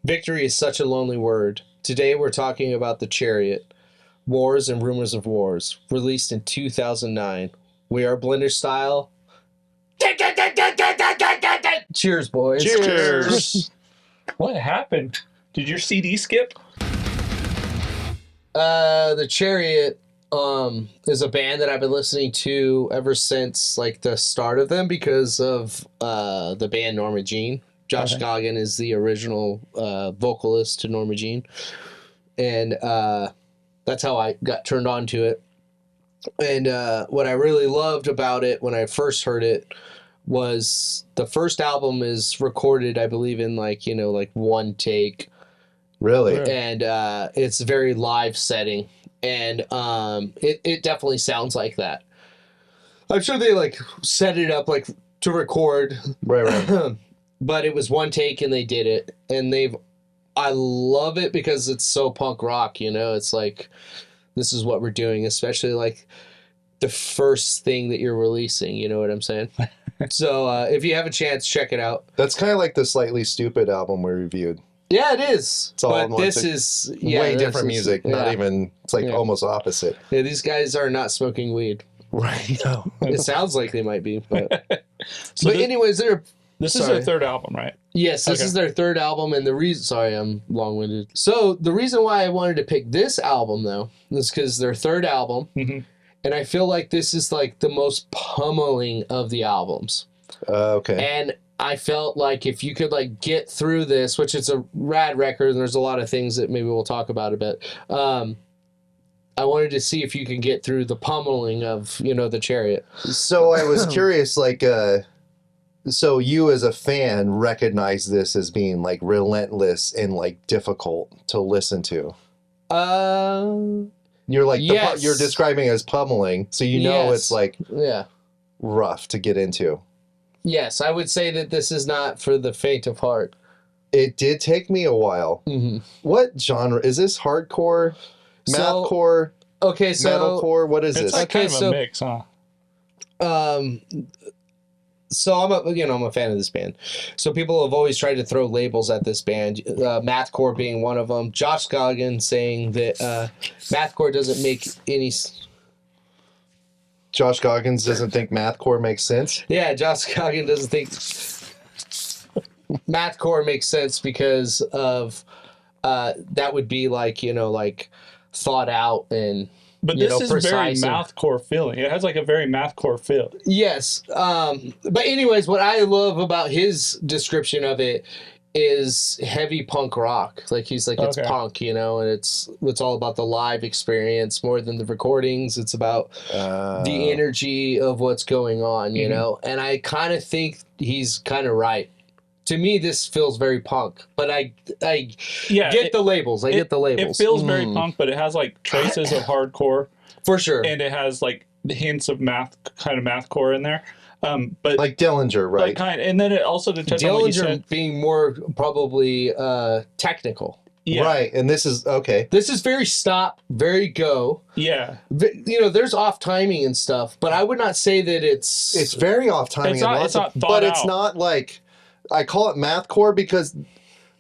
Victory is such a lonely word. Today we're talking about the Chariot, Wars and Rumors of Wars, released in 2009. We are Blenderstyle. Cheers, boys. Cheers. What happened? Did your CD skip? The Chariot is a band that I've been listening to ever since like the start of them because of the band Norma Jean. Josh Scogin is the original vocalist to Norma Jean, and that's how I got turned on to it. And what I really loved about it when I first heard it was the first album is recorded, I believe, in like one take. Really? And it's a very live setting, and it definitely sounds like that. I'm sure they like set it up like to record, Right. but it was one take and they did it, and I love it because it's so punk rock. It's like this is what we're doing, especially like the first thing that you're releasing. You know what I'm saying? So if you have a chance, check it out. That's kind of like the Slightly Stupid album we reviewed. Yeah, it is. It's all but in one this thing. is Way different music. Not even, it's like almost opposite. Yeah, these guys are not smoking weed. Right. No. It sounds like they might be, but So anyways, this is their third album, right? Yes, this is their third album, and the reason... Sorry, I'm long-winded. So, the reason why I wanted to pick this album, though, is because their third album, and I feel like this is, like, the most pummeling of the albums. Okay. And I felt like if you could, like, get through this, which it's a rad record, and there's a lot of things that maybe we'll talk about a bit, I wanted to see if you can get through the pummeling of, the Chariot. So, I was curious, like... So you as a fan recognize this as being like relentless and like difficult to listen to. You're like yes. You're describing it as pummeling, so it's like rough to get into. Yes, I would say that this is not for the faint of heart. It did take me a while. Mm-hmm. What genre is this? Hardcore, mathcore, metalcore? What is it's this? Like kind of a mix, huh? So I'm a fan of this band. So people have always tried to throw labels at this band, mathcore being one of them. Josh Scogin saying that mathcore doesn't make any... Josh Goggins doesn't think mathcore makes sense? Yeah, Josh Scogin doesn't think mathcore makes sense because of that would be like, like thought out and... But this is precise very mathcore feeling. It has like a very mathcore feel. Yes. But anyways, what I love about his description of it is heavy punk rock. Like he's like, it's punk, and it's all about the live experience more than the recordings. It's about the energy of what's going on, you know? And I kind of think he's kind of right. To me, this feels very punk, but I get the labels. I get the labels. It feels very punk, but it has like traces of hardcore for sure, and it has like the hints of mathcore in there. But like Dillinger, right? And then it also depends on what you said. Being more probably technical. Yeah. Right, and this is okay. This is very stop, very go. Yeah. There's off timing and stuff, but I would not say that it's very off timing. It's not like. I call it mathcore because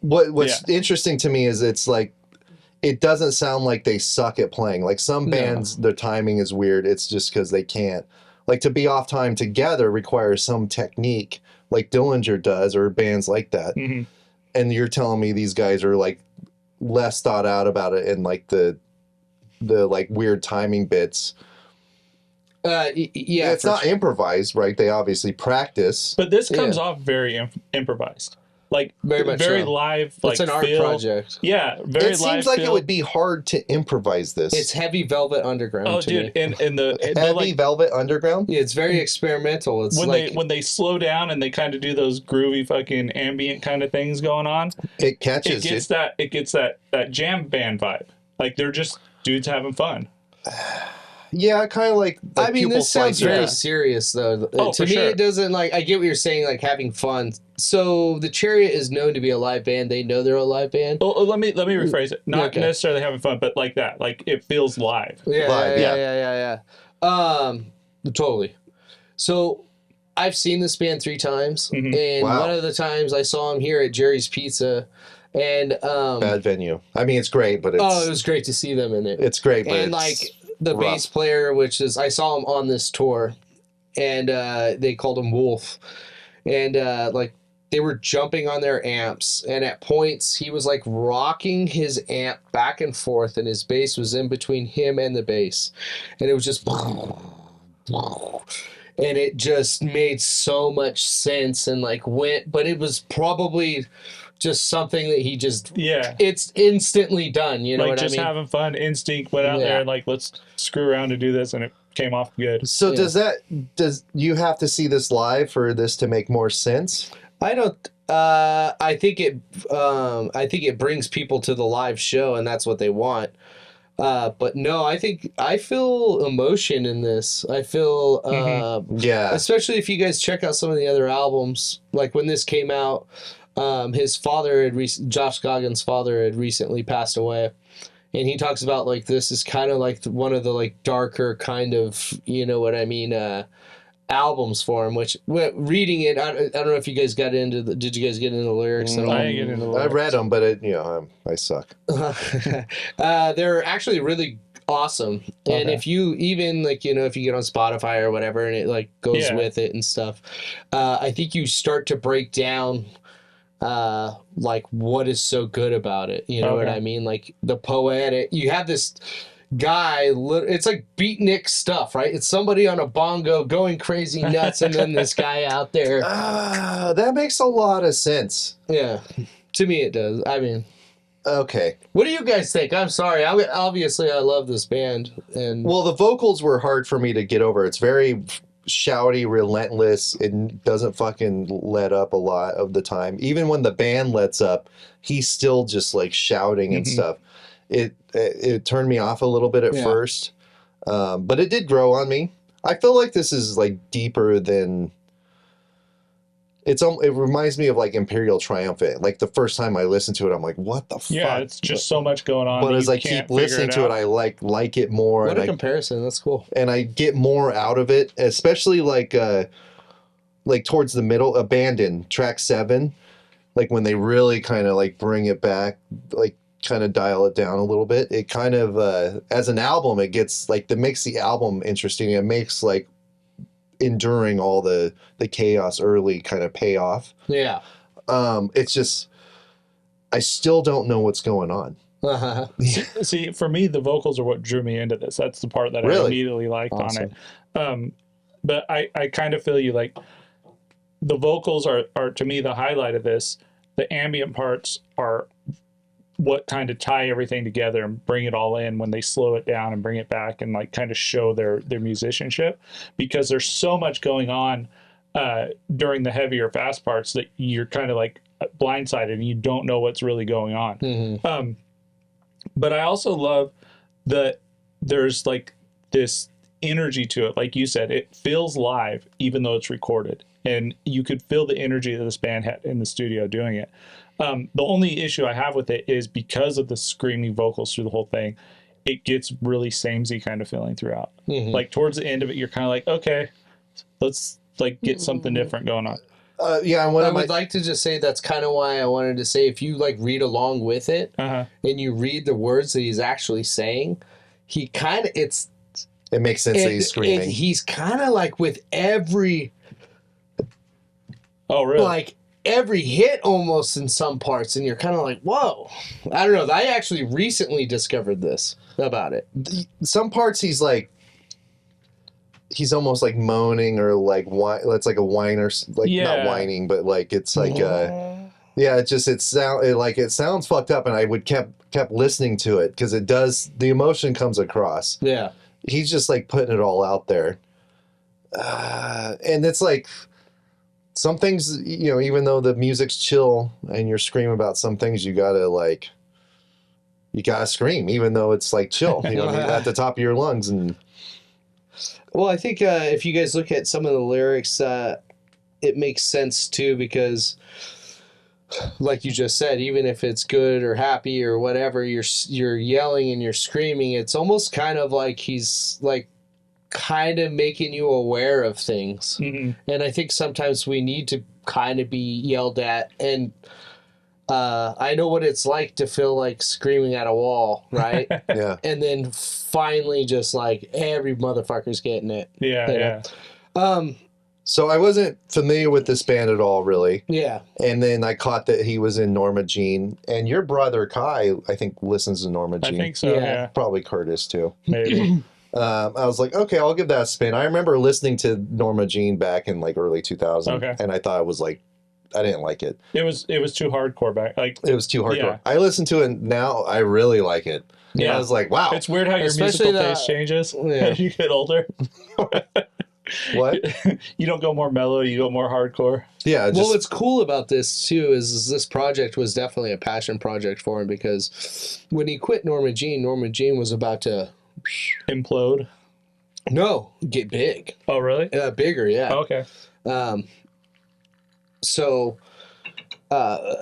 what's interesting to me is it's like it doesn't sound like they suck at playing. Like some bands, their timing is weird. It's just because they can't. Like to be off time together requires some technique, like Dillinger does, or bands like that. Mm-hmm. And you're telling me these guys are like less thought out about it, and like the like weird timing bits. It's not improvised, right? They obviously practice. But this comes off very improvised. Like, very live. Like, it's an art project. Yeah, very live. It seems like it would be hard to improvise this. It's heavy Velvet Underground. Oh, dude. Me. And heavy Velvet Underground? Yeah, it's very experimental. It's when they slow down and they kind of do those groovy fucking ambient kind of things going on. It catches It gets that jam band vibe. Like, they're just dudes having fun. Yeah, kind of like. I mean, this sounds very serious, though. To me, it doesn't like. I get what you're saying, like having fun. So the Chariot is known to be a live band. They know they're a live band. Oh, let me rephrase it. Not necessarily having fun, but like that. Like it feels live. Yeah. Totally. So I've seen this band 3 times, and Wow. one of the times I saw him here at Jerry's Pizza, and bad venue. I mean, it's great, but it was great to see them in it. It's great, but and like the bass player, which is I saw him on this tour, and they called him Wolf, and like they were jumping on their amps, and at points he was like rocking his amp back and forth, and his bass was in between him and the bass, and it was just. And it just made so much sense and like went, but it was probably just something that he just, it's instantly done. You know like what I mean? Just having fun, instinct, went out there, like, let's screw around and do this, and it came off good. So does you have to see this live for this to make more sense? I don't, I think it brings people to the live show, and that's what they want. But no, I feel emotion in this. I feel, especially if you guys check out some of the other albums, like when this came out, his father Josh Scoggin's father had recently passed away, and he talks about like, this is kind of like one of the like darker kind of, you know what I mean, albums for him, which reading it, I don't know if you guys got into did you guys get into the lyrics at all? I didn't get into the lyrics. I read them, but I suck. They're actually really awesome. And if you even like, you know, if you get on Spotify or whatever and it like goes with it and stuff, I think you start to break down like what is so good about it, you know what I mean, like the poetic, you have this guy, it's like beatnik stuff, right? It's somebody on a bongo going crazy nuts, and then this guy out there. That makes a lot of sense. Yeah, to me it does. I mean, okay. What do you guys think? I'm sorry. Obviously, I love this band, and well, the vocals were hard for me to get over. It's very shouty, relentless. It doesn't fucking let up a lot of the time. Even when the band lets up, he's still just like shouting and stuff. It turned me off a little bit at first, but it did grow on me. I feel like this is like deeper than it reminds me of like Imperial Triumphant. Like the first time I listened to it, I'm like, what the fuck? Yeah, it's just so much going on. But as I keep listening to it, I like it more. What a comparison. That's cool. And I get more out of it, especially like towards the middle, Abandon, track 7, like when they really kind of like bring it back, like kind of dial it down a little bit. It kind of as an album, it gets like that makes the album interesting. It makes like enduring all the chaos early kind of pay off. Yeah. It's just I still don't know what's going on. See, for me, the vocals are what drew me into this. That's the part that I immediately liked on it. But I kind of feel you, like the vocals are to me the highlight of this. The ambient parts are what kind of tie everything together and bring it all in when they slow it down and bring it back and like kind of show their musicianship, because there's so much going on during the heavier fast parts that you're kind of like blindsided and you don't know what's really going on. But I also love that there's like this energy to it. Like you said, it feels live even though it's recorded, and you could feel the energy that this band had in the studio doing it. The only issue I have with it is because of the screaming vocals through the whole thing, it gets really samey kind of feeling throughout. Like towards the end of it, you're kind of like, okay, let's like get something different going on. Yeah, and I would like to just say that's kind of why I wanted to say if you like read along with it and you read the words that he's actually saying, he kind of it makes sense that he's screaming. He's kind of like with every like every hit almost in some parts, and you're kind of like, whoa. I don't know. I actually recently discovered this about it. Some parts he's almost like moaning or like it's like a whiner, like not whining, but like it's like it sounds fucked up, and I would kept listening to it because it does, the emotion comes across. Yeah, he's just like putting it all out there, and it's like some things, you know, even though the music's chill and you're screaming about some things, you gotta scream, even though it's like chill, you know, at the top of your lungs. And well, I think if you guys look at some of the lyrics, it makes sense too, because like you just said, even if it's good or happy or whatever, you're yelling and you're screaming. It's almost kind of like he's like kind of making you aware of things. And I think sometimes we need to kind of be yelled at. And I know what it's like to feel like screaming at a wall, right? Yeah. And then finally just like every motherfucker's getting it. Yeah. So I wasn't familiar with this band at all, really. Yeah. And then I caught that he was in Norma Jean. And your brother, Kai, I think, listens to Norma Jean. I think so, yeah. Probably Curtis, too. Maybe. I was like, okay, I'll give that a spin. I remember listening to Norma Jean back in like early 2000. Okay. And I thought it was like, I didn't like it. It was too hardcore back. Like it was too hardcore. Yeah. I listened to it now. I really like it. Yeah. I was like, wow. It's weird how your Especially musical taste changes as you get older. What? You don't go more mellow, you go more hardcore. Yeah. Well, what's cool about this, too, is this project was definitely a passion project for him, because when he quit Norma Jean was about to... Implode? No, get big. Oh, really? Bigger, yeah. Oh, okay. So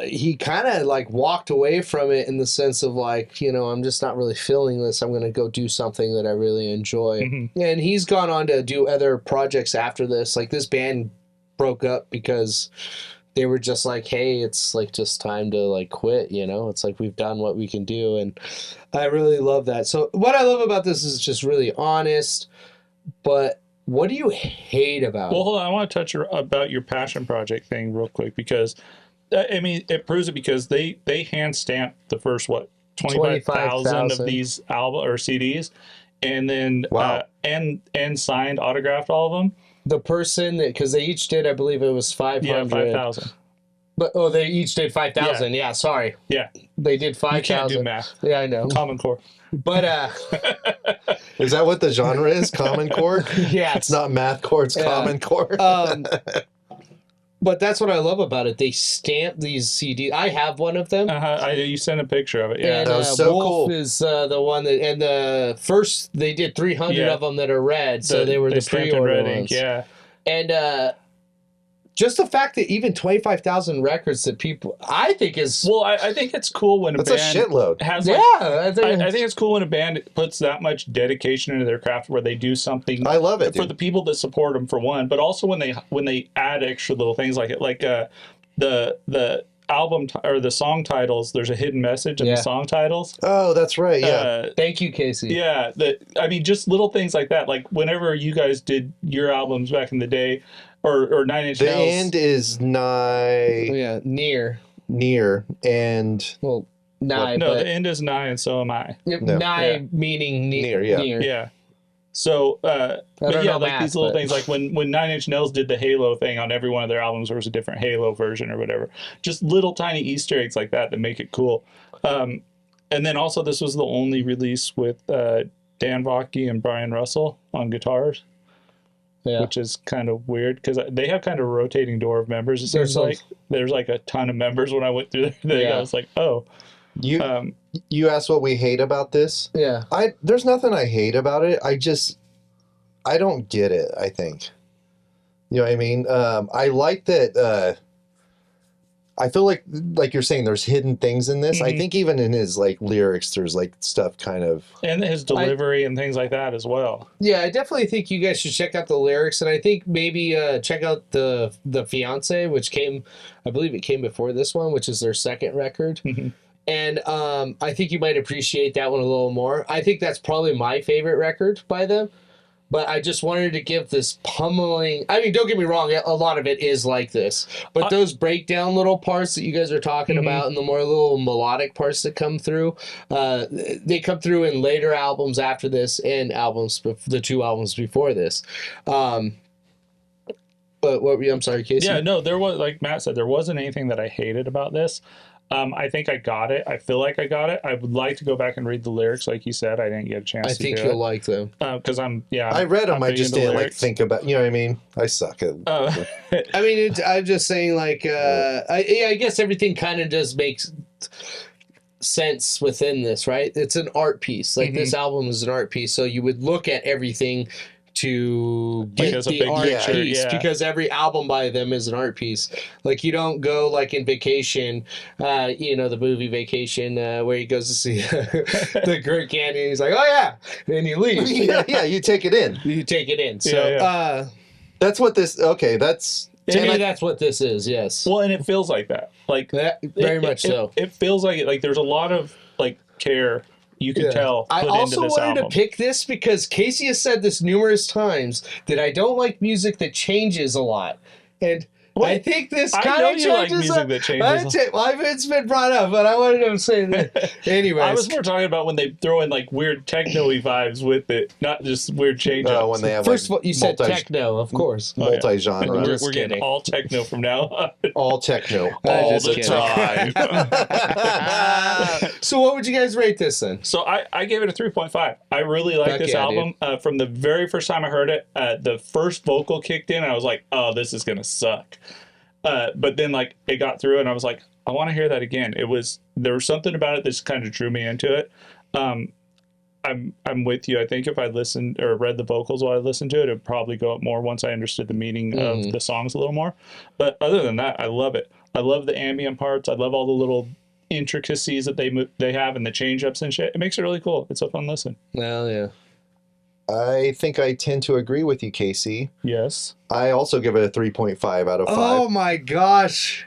he kind of like walked away from it in the sense of like, I'm just not really feeling this. I'm going to go do something that I really enjoy. And he's gone on to do other projects after this. Like this band broke up because they were just like, hey, it's like just time to like quit, It's like we've done what we can do. And I really love that. So what I love about this is just really honest, but what do you hate about it? Well, hold on. I want to touch about your passion project thing real quick, because I mean, it proves it, because they hand stamped the first 25,000 of these album or CDs, and then and signed, autographed all of them. The person that, because they each did, I believe it was 500. Yeah, 5,000. But they each did 5,000. Yeah, sorry. Yeah, they did 5,000. You can't do math. Yeah, I know. Common Core. But is that what the genre is? Common Core? Yeah, it's not mathcore. It's Common Core. But that's what I love about it. They stamp these CDs. I have one of them. You sent a picture of it. Yeah, and, that was so Wolf cool. Is the one that, and the first they did 300 of them that are red, so they were the pre-order ones. Yeah, and just the fact that even 25,000 records that people, I think is... Well, I think it's cool when that's a band a shitload. has... Like, I think it's cool when a band puts that much dedication into their craft, where they do something... I love it, for the people that support them, for one, but also when they add extra little things like it, like the album or the song titles, there's a hidden message in the song titles. Oh, that's right, yeah. Thank you, Casey. Yeah, I mean, just little things like that. Like whenever you guys did your albums back in the day, or 9 Inch Nails. The end is Nigh. Yeah, near, and well, Nigh. No, the end is Nigh, and so am I. Nigh meaning near. Yeah. So, but yeah, like math, these little things, like when 9 Inch Nails did the Halo thing on every one of their albums, there was a different Halo version or whatever. Just little tiny Easter eggs like that make it cool. And then also, this was the only release with Dan Vokey and Bryan Russell on guitars. Yeah. Which is kind of weird, because they have kind of a rotating door of members. It seems like there's like a ton of members. When I went through there, I was like, oh. You asked what we hate about this? Yeah. There's nothing I hate about it. I don't get it, I think. You know what I mean? I like that... I feel like you're saying, there's hidden things in this. I think even in his like lyrics, there's like stuff kind of, and his delivery and things like that as well. Yeah, I definitely think you guys should check out the lyrics, and I think maybe check out the Fiance, which came, I believe it came before this one, which is their second record. And I think you might appreciate that one a little more. I think that's probably my favorite record by them. But I just wanted to give this pummeling... I mean, don't get me wrong, a lot of it is like this. But those breakdown little parts that you guys are talking about, and the more little melodic parts that come through, they come through in later albums after this, and the two albums before this. But I'm sorry, Casey? Yeah, no, there was, like Matt said, there wasn't anything that I hated about this. I think I got it. I feel like I got it. I would like to go back and read the lyrics, like you said. I didn't get a chance to do it. I think you'll like them. Because I read them, I just didn't like think about, you know what I mean? I suck at I mean, I'm just saying, like, I guess everything kind of does make sense within this, right? It's an art piece. Like, this album is an art piece, so you would look at everything to get the art piece because every album by them is an art piece. Like you don't go like in Vacation, the movie Vacation, where he goes to see the Grand Canyon. He's like, oh yeah, and you leave. yeah, you take it in. You take it in. So that's what this. Okay, that's. To me, that's what this is. Yes. Well, and it feels like that. Like that, very much so. It feels like it. Like there's a lot of like care. You can tell. I also wanted to pick this because Casey has said this numerous times that I don't like music that changes a lot, and I think this kind of changes. Like music that changes. It's been brought up, but I wanted to say that. Anyways, I was more talking about when they throw in like weird techno-y vibes with it, not just weird change-ups. When they have first of all, you said techno, of course, multi-genre. We're getting all techno from now on. All techno, all the time. So, what would you guys rate this then? So, I gave it a 3.5. I really like this album. From the very first time I heard it, the first vocal kicked in, and I was like, "Oh, this is gonna suck." But then like it got through and I was like, I want to hear that again. There was something about it that just kind of drew me into it. I'm with you. I think if I listened or read the vocals while I listened to it, it'd probably go up more once I understood the meaning of the songs a little more. But other than that, I love it. I love the ambient parts. I love all the little intricacies that they have and the change ups and shit. It makes it really cool. It's a fun listen. Well, yeah. I think I tend to agree with you, Casey. Yes. I also give it a 3.5 out of 5. Oh my gosh.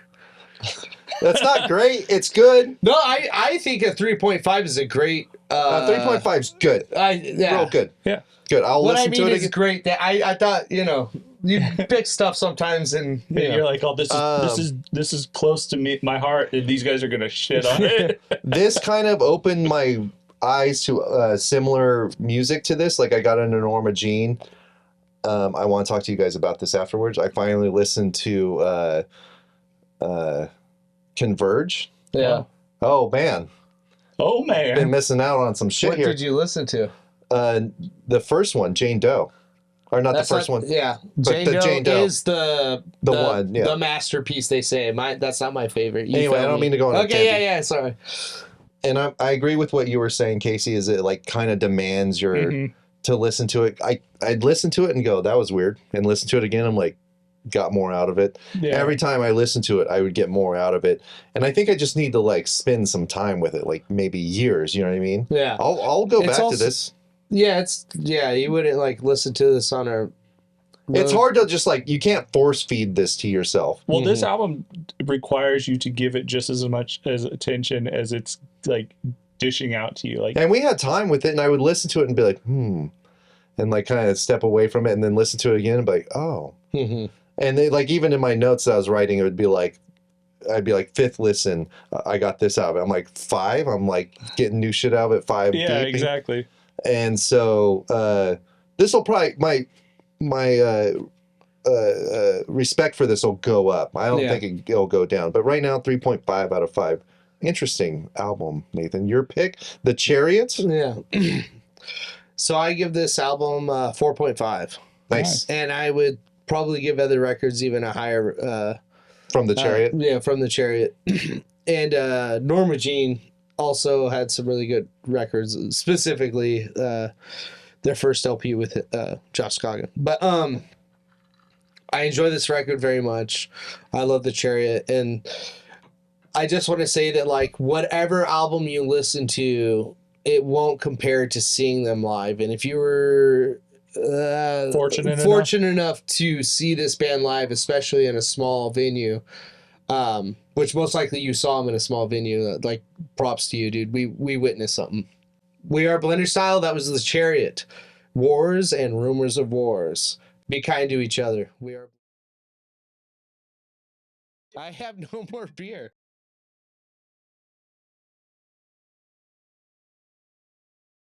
That's not great. It's good. No, I think a 3.5 is a great... 3.5 is good. Real good. Yeah. Good. I'll listen to it again. Is great. That I thought, you pick stuff sometimes and... You're like, oh, this is close to my heart. And these guys are going to shit on it. This kind of opened my eyes to similar music to this. Like I got into Norma Jean. I want to talk to you guys about this afterwards. I finally listened to Converge. Yeah. Oh man. Been missing out on some shit here. What did you listen to? The first one, Jane Doe. Or not the first one. Yeah. But Jane Doe is the one, yeah. The masterpiece, they say. That's not my favorite. Anyway, I don't mean to go on a tangent. Yeah, sorry. And I agree with what you were saying, Casey, is it like kind of demands your to listen to it. I'd listen to it and go, that was weird. And listen to it again, I'm like, got more out of it. Yeah. Every time I listened to it, I would get more out of it. And I think I just need to like spend some time with it, like maybe years, you know what I mean? Yeah. I'll go back to this. Yeah, you wouldn't like listen to this on a... It's hard to just like, you can't force feed this to yourself. Well, this album requires you to give it just as much as attention as it's like dishing out to you. Like, and we had time with it, and I would listen to it and be like, and like kind of step away from it, and then listen to it again and be like, oh. And they, like even in my notes that I was writing, it would be like, I'd be like, fifth listen, I got this out of it. I'm like 5. I'm like getting new shit out of it. 5. Yeah, exactly. And so this will probably my respect for this will go up. I don't think it'll go down. But right now, 3.5 out of 5. Interesting album, Nathan. Your pick, The Chariot. Yeah. So I give this album 4.5. Nice. And I would probably give other records even a higher... from The Chariot? Yeah, from The Chariot. And Norma Jean also had some really good records, specifically their first LP with Josh Scogin. But I enjoy this record very much. I love The Chariot. And I just want to say that, like, whatever album you listen to, it won't compare to seeing them live. And if you were fortunate enough to see this band live, especially in a small venue, which most likely you saw them in a small venue, like, props to you, dude. We witnessed something. We are Blenderstyle. That was The Chariot. Wars and rumors of wars. Be kind to each other. We are. I have no more beer.